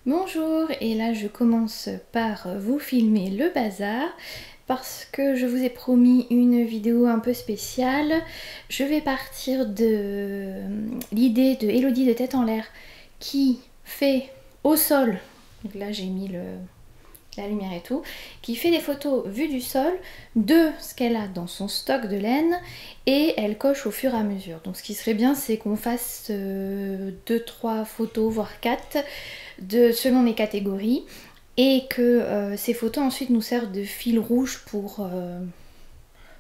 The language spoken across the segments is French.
Bonjour, et là je commence par vous filmer le bazar parce que je vous ai promis une vidéo un peu spéciale. Je vais partir de l'idée de Elodie de Tête en l'air qui fait au sol, donc là j'ai mis la lumière et tout, qui fait des photos vues du sol de ce qu'elle a dans son stock de laine et elle coche au fur et à mesure. Donc ce qui serait bien c'est qu'on fasse 2-3 photos voire 4 selon les catégories et que ces photos ensuite nous servent de fil rouge pour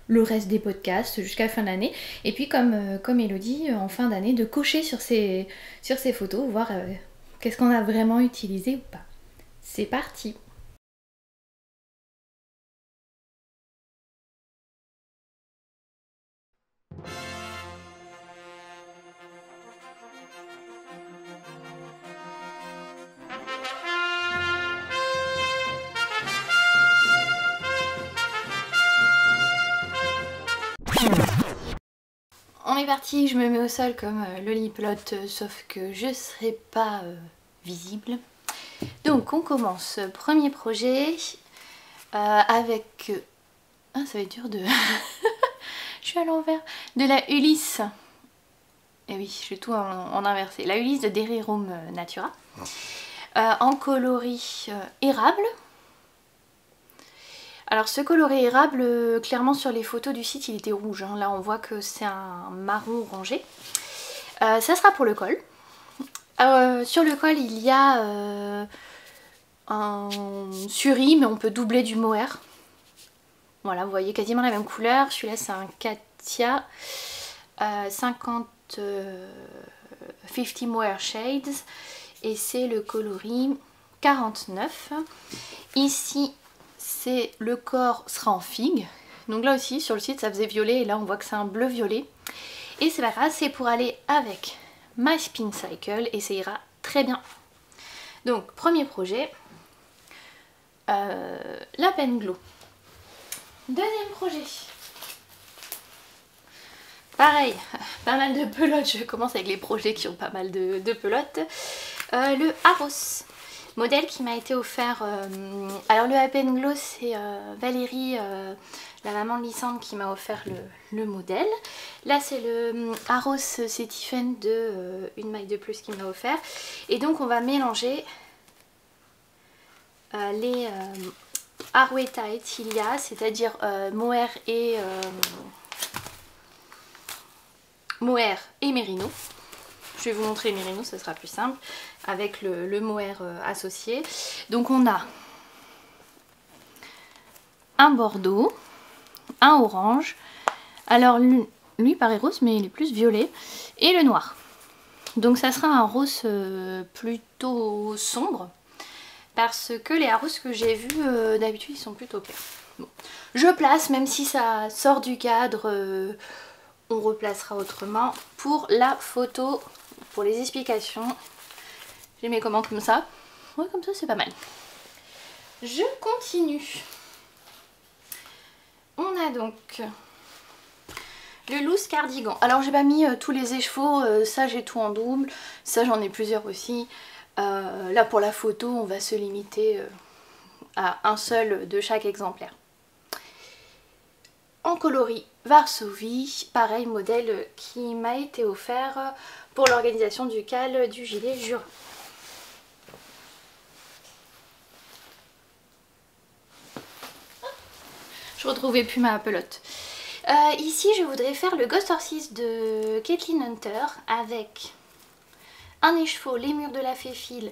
le reste des podcasts jusqu'à la fin de l'année. Et puis comme Elodie en fin d'année de cocher sur ces photos, voir qu'est-ce qu'on a vraiment utilisé ou pas. C'est parti! On est parti, je me mets au sol comme Lolliplot, sauf que je serai pas visible. Donc on commence, premier projet avec... Ah ça va être dur de... je suis à l'envers. De la Ulysse. Et oui, je suis tout en inversé. La Ulysse de Derirum Natura. En coloris érable. Alors ce coloris érable, clairement sur les photos du site il était rouge, hein. Là on voit que c'est un marron orangé. Ça sera pour le col. Sur le col il y a un suri mais on peut doubler du mohair. Voilà, vous voyez quasiment la même couleur. Celui-là c'est un Katia 50 mohair shades et c'est le coloris 49. Ici c'est le corps sera en figue, donc là aussi sur le site ça faisait violet et là on voit que c'est un bleu violet et c'est pas grave, c'est pour aller avec ma spin cycle et ça ira très bien. Donc premier projet, la pen glow. Deuxième projet, pareil, pas mal de pelotes, je commence avec les projets qui ont pas mal de pelotes. Le Aros, modèle qui m'a été offert, alors le Pen Glow c'est Valérie, la maman de Lysandre qui m'a offert le modèle. Là c'est le Aros, c'est Tiffen de Une maille de plus qui m'a offert. Et donc on va mélanger les Arouetta et Tilia, c'est-à-dire mohair et mérino. Je vais vous montrer les mérinos, ça sera plus simple, avec le mohair associé. Donc on a un bordeaux, un orange, alors lui paraît rose mais il est plus violet, et le noir. Donc ça sera un rose plutôt sombre, parce que les roses que j'ai vus d'habitude ils sont plutôt clairs. Bon. Je place, même si ça sort du cadre, on replacera autrement. Pour la photo, pour les explications, j'ai mes commandes comme ça. Ouais, comme ça c'est pas mal. Je continue. On a donc le loose cardigan. Alors j'ai pas mis tous les écheveaux, ça j'ai tout en double, ça j'en ai plusieurs aussi. Là pour la photo on va se limiter à un seul de chaque exemplaire. En coloris Varsovie, pareil modèle qui m'a été offert pour l'organisation du cal du gilet Jura. Je retrouvais plus ma pelote. Ici je voudrais faire le Ghost Horses de Kathleen Hunter avec un écheveau, les murs de la Féfile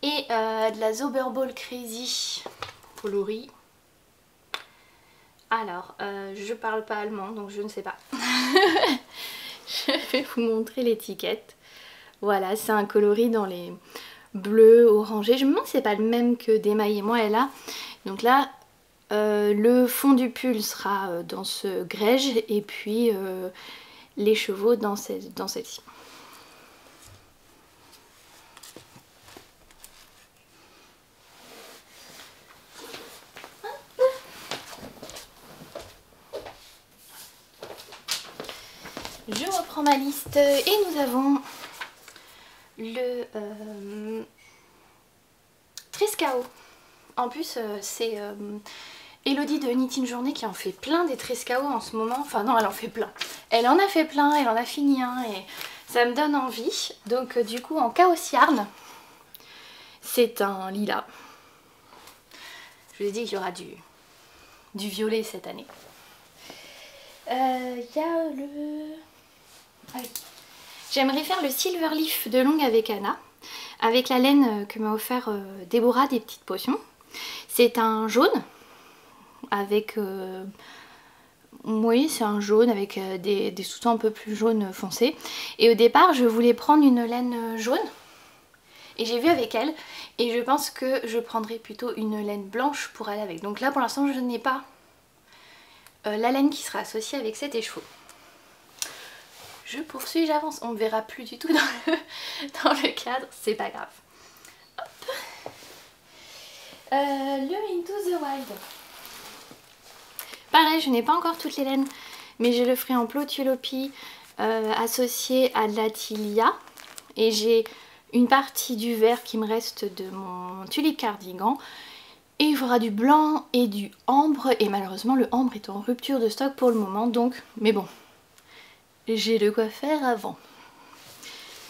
et de la Zauberball Crazy coloris. Alors, je parle pas allemand donc je ne sais pas. Je vais vous montrer l'étiquette. Voilà, c'est un coloris dans les bleus, orangés. Je me demande si c'est pas le même que d'Emma et moi elle a. Donc là, le fond du pull sera dans ce grège et puis les chevaux dans celle-ci. Je reprends ma liste et nous avons le Trescao. En plus c'est Elodie de Knit in Journée qui en fait plein des Trescao en ce moment. Enfin non, elle en fait plein. Elle en a fait plein, elle en a fini un et ça me donne envie. Donc du coup en Chaos Yarn, c'est un lilas. Je vous ai dit qu'il y aura du violet cette année. Il y a le... Ah oui. J'aimerais faire le Silver Leaf de Longue avec Anna, avec la laine que m'a offert Déborah des petites potions. C'est un jaune, avec... oui, c'est un jaune avec des sous-tons un peu plus jaune foncé. Et au départ, je voulais prendre une laine jaune. Et j'ai vu avec elle. Et je pense que je prendrai plutôt une laine blanche pour aller avec. Donc là, pour l'instant, je n'ai pas la laine qui sera associée avec cet écheveau. Je poursuis, j'avance. On ne verra plus du tout dans le cadre. C'est pas grave. Hop. Le Into the Wild. Pareil, je n'ai pas encore toutes les laines, mais j'ai le ferai en Plotulopie associé à de la Tilia. Et j'ai une partie du vert qui me reste de mon tulipe cardigan. Et il faudra du blanc et du ambre. Et malheureusement, le ambre est en rupture de stock pour le moment. Donc, mais bon, j'ai de quoi faire avant.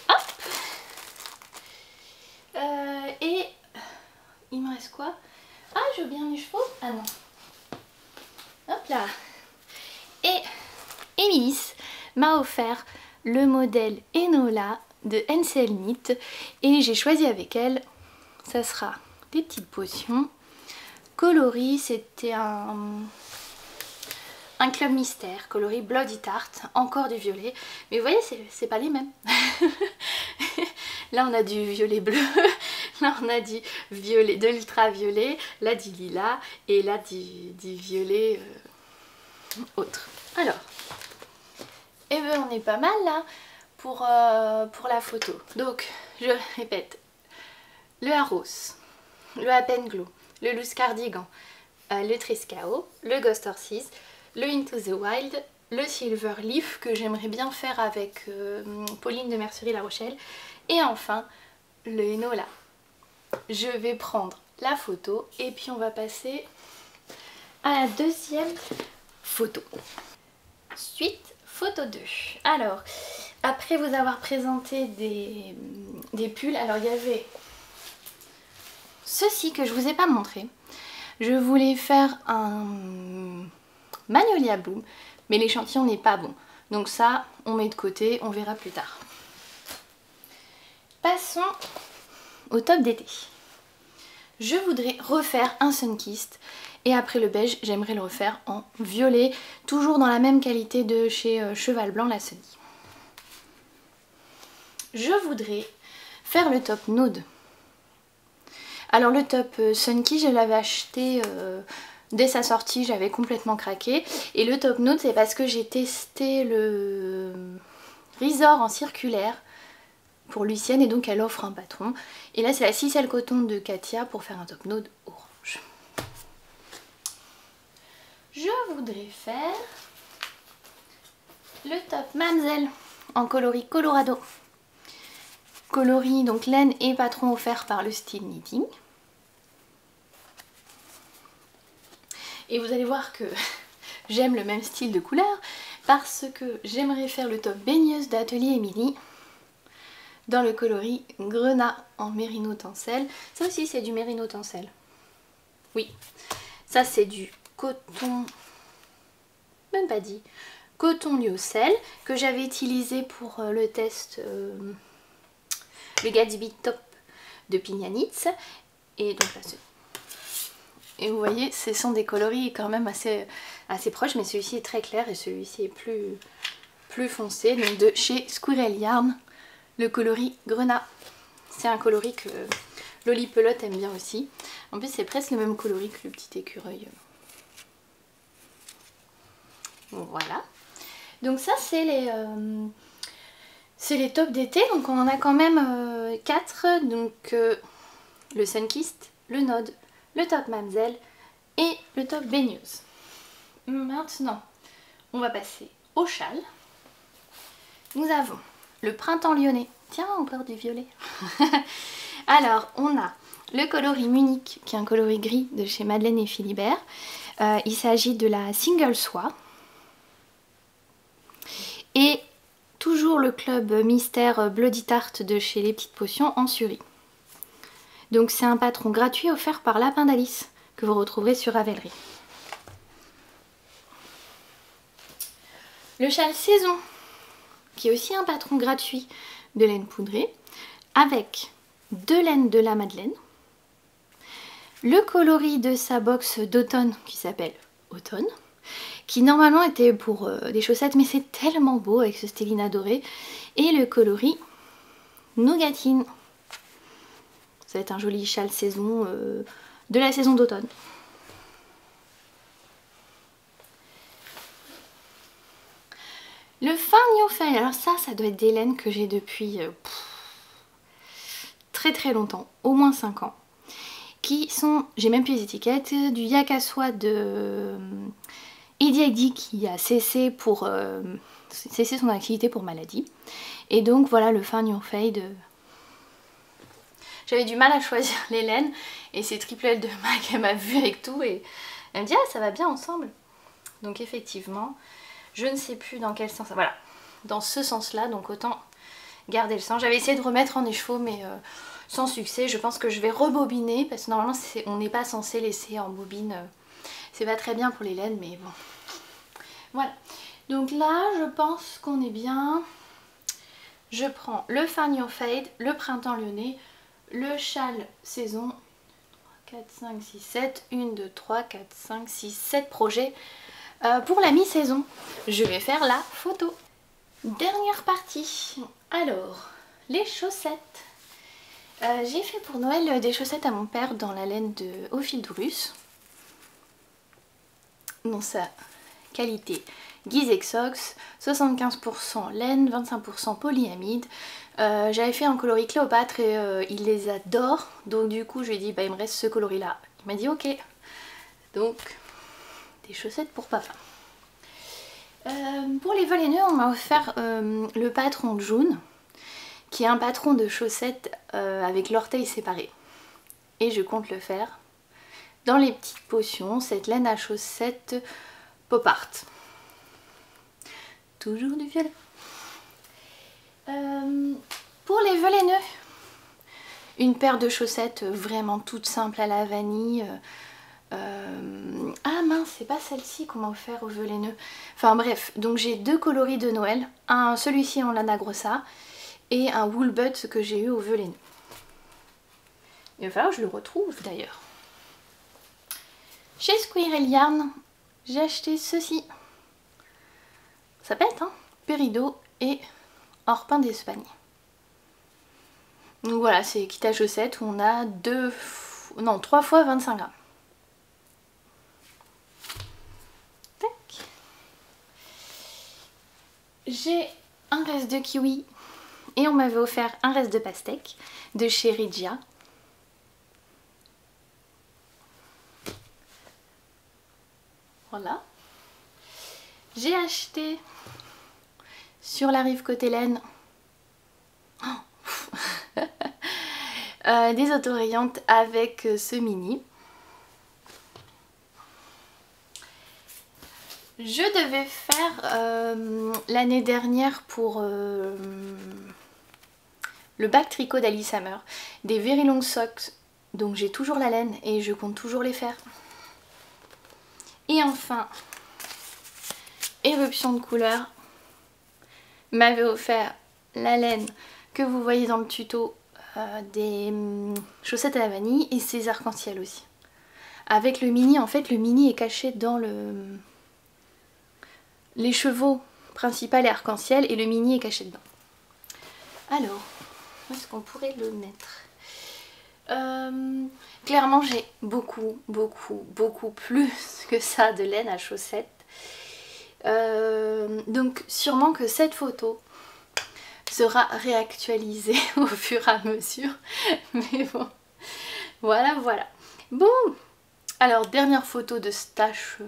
Hop. Et il me reste quoi? Ah, je veux bien mes chevaux. Ah non. Hop là. Et Émilis m'a offert le modèle Enola de NCL Knit. Et j'ai choisi avec elle, ça sera des petites potions. Coloris, c'était un club mystère. Coloris Bloody Tart, encore du violet. Mais vous voyez, c'est pas les mêmes. Là on a du violet bleu, là on a du violet, de l'ultraviolet, là du lilas et là du violet autre. Alors, et bien on est pas mal là pour la photo. Donc je répète, le Arros, le Apen Glow, le Loose Cardigan, le Trescao, le Ghost Horses, le Into the Wild, le Silver Leaf que j'aimerais bien faire avec Pauline de Mercerie La Rochelle, et enfin le Enola. Je vais prendre la photo et puis on va passer à la deuxième photo. Suite photo 2. Alors, après vous avoir présenté des pulls, alors il y avait ceci que je vous ai pas montré. Je voulais faire un Magnolia Bloom, mais l'échantillon n'est pas bon. Donc ça, on met de côté, on verra plus tard. Passons au top d'été. Je voudrais refaire un Sunkist et après le beige, j'aimerais le refaire en violet, toujours dans la même qualité de chez Cheval Blanc, la Sunny. Je voudrais faire le top Nude. Alors le top Sunkist, je l'avais acheté dès sa sortie, j'avais complètement craqué. Et le top Nude, c'est parce que j'ai testé le Resort en circulaire pour Lucienne et donc elle offre un patron. Et là c'est la Cicelle Coton de Katia pour faire un top Nude orange. Je voudrais faire le top Mamselle en coloris Colorado. Coloris donc laine et patron offert par le style Knitting. Et vous allez voir que j'aime le même style de couleur parce que j'aimerais faire le top baigneuse d'Atelier Émilie dans le coloris Grenat en Mérino Tencel. Ça aussi c'est du Mérino Tencel. Oui, ça c'est du coton, même pas dit, coton lyocell que j'avais utilisé pour le test le Gatsby Top de Pignanitz. Et donc là, et vous voyez, ce sont des coloris quand même assez proches, mais celui-ci est très clair et celui-ci est plus foncé. Donc de chez Squirrel Yarn, le coloris Grenat. C'est un coloris que Loli Pelote aime bien aussi. En plus c'est presque le même coloris que le petit écureuil. Bon, voilà. Donc ça c'est les tops d'été. Donc on en a quand même 4. Donc le Sunkist, le Node, le top Mamselle et le top baigneuse. Maintenant on va passer au châle. Nous avons le printemps lyonnais. Tiens, encore du violet. Alors, on a le coloris Munich, qui est un coloris gris de chez Madeleine et Philibert. Il s'agit de la Single Soie. Et toujours le club mystère Bloody Tart de chez Les Petites Potions en Suri. Donc c'est un patron gratuit offert par Lapin d'Alice que vous retrouverez sur Ravelry. Le châle Saison, qui est aussi un patron gratuit de laine poudrée, avec 2 laines de la Madeleine, le coloris de sa box d'automne qui s'appelle Automne, qui normalement était pour des chaussettes, mais c'est tellement beau avec ce stélina doré, et le coloris Nougatine. Ça va être un joli châle saison de la saison d'automne. Le fin New File, alors ça doit être des laines que j'ai depuis très très longtemps, au moins 5 ans. Qui sont, j'ai même plus les étiquettes, du yak à soie de Eddie Heidi qui a cessé son activité pour maladie. Et donc voilà le fin New Fade. J'avais du mal à choisir les laines et c'est Triple L de MAC, elle m'a vu avec tout et elle me dit ah ça va bien ensemble. Donc effectivement, je ne sais plus dans quel sens, voilà, dans ce sens là, donc autant garder le sens. J'avais essayé de remettre en écheveau mais sans succès. Je pense que je vais rebobiner parce que normalement on n'est pas censé laisser en bobine, c'est pas très bien pour les laines mais bon. Voilà, donc là je pense qu'on est bien. Je prends le fin New Fade, le printemps lyonnais, le châle saison, 4, 5, 6, 7, 1, 2, 3, 4, 5, 6, 7 projets pour la mi-saison. Je vais faire la photo. Dernière partie, alors les chaussettes. J'ai fait pour Noël des chaussettes à mon père dans la laine de Au fil d'Urus. Dans sa qualité Gizexox, 75% laine, 25% polyamide. J'avais fait un coloris Cléopâtre et il les adore. Donc du coup je lui ai dit bah il me reste ce coloris là. Il m'a dit ok. Donc des chaussettes pour papa. Pour les volets nœuds on m'a offert le patron June, qui est un patron de chaussettes avec l'orteil séparé. Et je compte le faire dans Les Petites Potions, cette laine à chaussettes pop art. Toujours du violet. Pour les volets nœuds, une paire de chaussettes vraiment toute simple à la vanille. Ah mince, c'est pas celle-ci qu'on m'a offert au volets nœuds. Enfin bref, donc j'ai 2 coloris de Noël. Celui-ci en lana grossa et un wool butt que j'ai eu au volets nœuds. Il va falloir que je le retrouve d'ailleurs. Chez Squirrel Yarn, j'ai acheté ceci. Ça pète hein, Péridot et Orpin d'Espagne. Donc voilà, c'est kit à chaussettes où on a 3 fois 25 grammes. Tac. J'ai un reste de kiwi et on m'avait offert un reste de pastèque de chez Regia. Voilà. J'ai acheté sur la rive côté laine des autorayantes avec ce mini. Je devais faire l'année dernière pour le bac tricot d'Alice Hammer des Very Long Socks, donc j'ai toujours la laine et je compte toujours les faire. Et enfin, Éruption de couleur m'avait offert la laine que vous voyez dans le tuto des chaussettes à la vanille et ces arcs-en-ciel aussi. Avec le mini, en fait le mini est caché dans les chevaux principal et arc-en-ciel et le mini est caché dedans. Alors, où est-ce qu'on pourrait le mettre? Clairement j'ai beaucoup plus que ça de laine à chaussettes. Donc sûrement que cette photo sera réactualisée au fur et à mesure. Mais bon, voilà. Bon, alors dernière photo de stash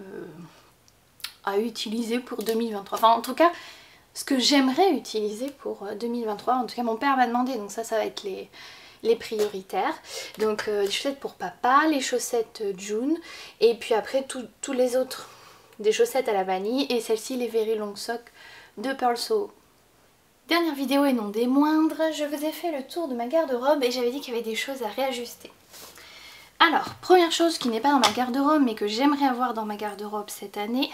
à utiliser pour 2023. Enfin en tout cas, ce que j'aimerais utiliser pour 2023. En tout cas mon père m'a demandé, donc ça va être les prioritaires. Donc les chaussettes pour papa, les chaussettes June, et puis après tous les autres, des chaussettes à la vanille, et celle-ci les Very Long Socks de Pearl Soho. Dernière vidéo et non des moindres, je vous ai fait le tour de ma garde-robe et j'avais dit qu'il y avait des choses à réajuster. Alors, première chose qui n'est pas dans ma garde-robe mais que j'aimerais avoir dans ma garde-robe cette année,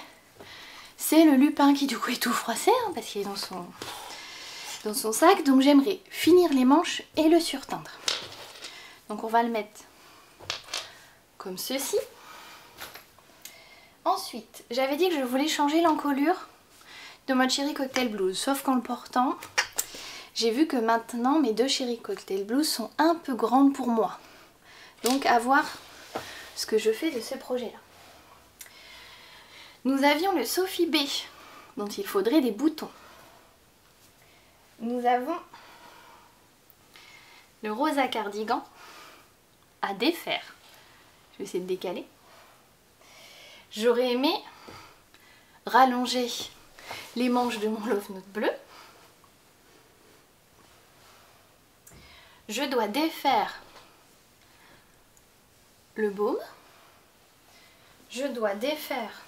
c'est le lupin qui du coup est tout froissé hein, parce qu'il est dans son sac. Donc j'aimerais finir les manches et le surteindre. Donc on va le mettre comme ceci. Ensuite, j'avais dit que je voulais changer l'encolure de mon Cherry Cocktail Blues, sauf qu'en le portant, j'ai vu que maintenant mes deux Cherry Cocktail Blues sont un peu grandes pour moi. Donc à voir ce que je fais de ce projet-là. Nous avions le Sophie B, dont il faudrait des boutons. Nous avons le Rosa Cardigan à défaire. Je vais essayer de décaler. J'aurais aimé rallonger les manches de mon Love Note bleu. Je dois défaire le baume. Je dois défaire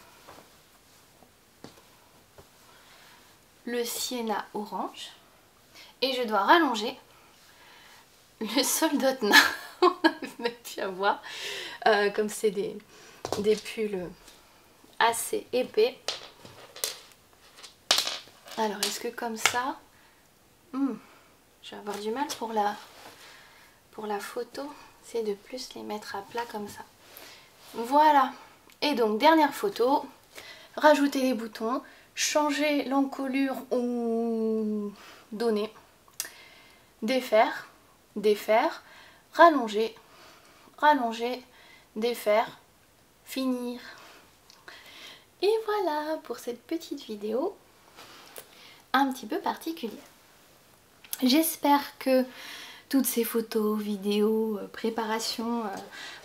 le sienna orange. Et je dois rallonger le soldotna. On n'arrive même plus à voir. Comme c'est des pulls assez épais. Alors est-ce que comme ça... je vais avoir du mal pour la photo. C'est de plus les mettre à plat comme ça. Voilà. Et donc dernière photo. Rajouter les boutons. Changer l'encolure ou donner. Défaire. Défaire. Rallonger. Rallonger. Défaire. Finir. Et voilà pour cette petite vidéo un petit peu particulière. J'espère que toutes ces photos, vidéos, préparations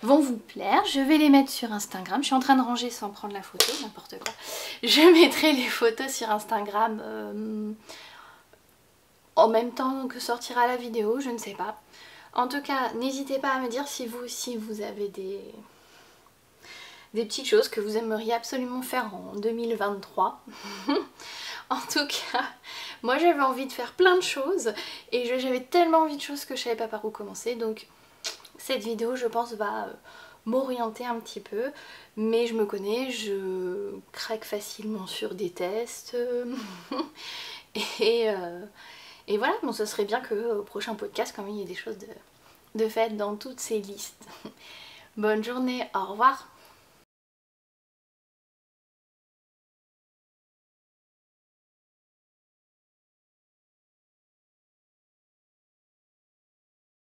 vont vous plaire. Je vais les mettre sur Instagram. Je suis en train de ranger sans prendre la photo, n'importe quoi. Je mettrai les photos sur Instagram en même temps que sortira la vidéo, je ne sais pas. En tout cas, n'hésitez pas à me dire si vous aussi vous avez des petites choses que vous aimeriez absolument faire en 2023. En tout cas, moi j'avais envie de faire plein de choses et j'avais tellement envie de choses que je savais pas par où commencer. Donc cette vidéo je pense va m'orienter un petit peu. Mais je me connais, je craque facilement sur des tests. et voilà, bon ce serait bien qu'au prochain podcast quand même il y ait des choses de faites dans toutes ces listes. Bonne journée, au revoir.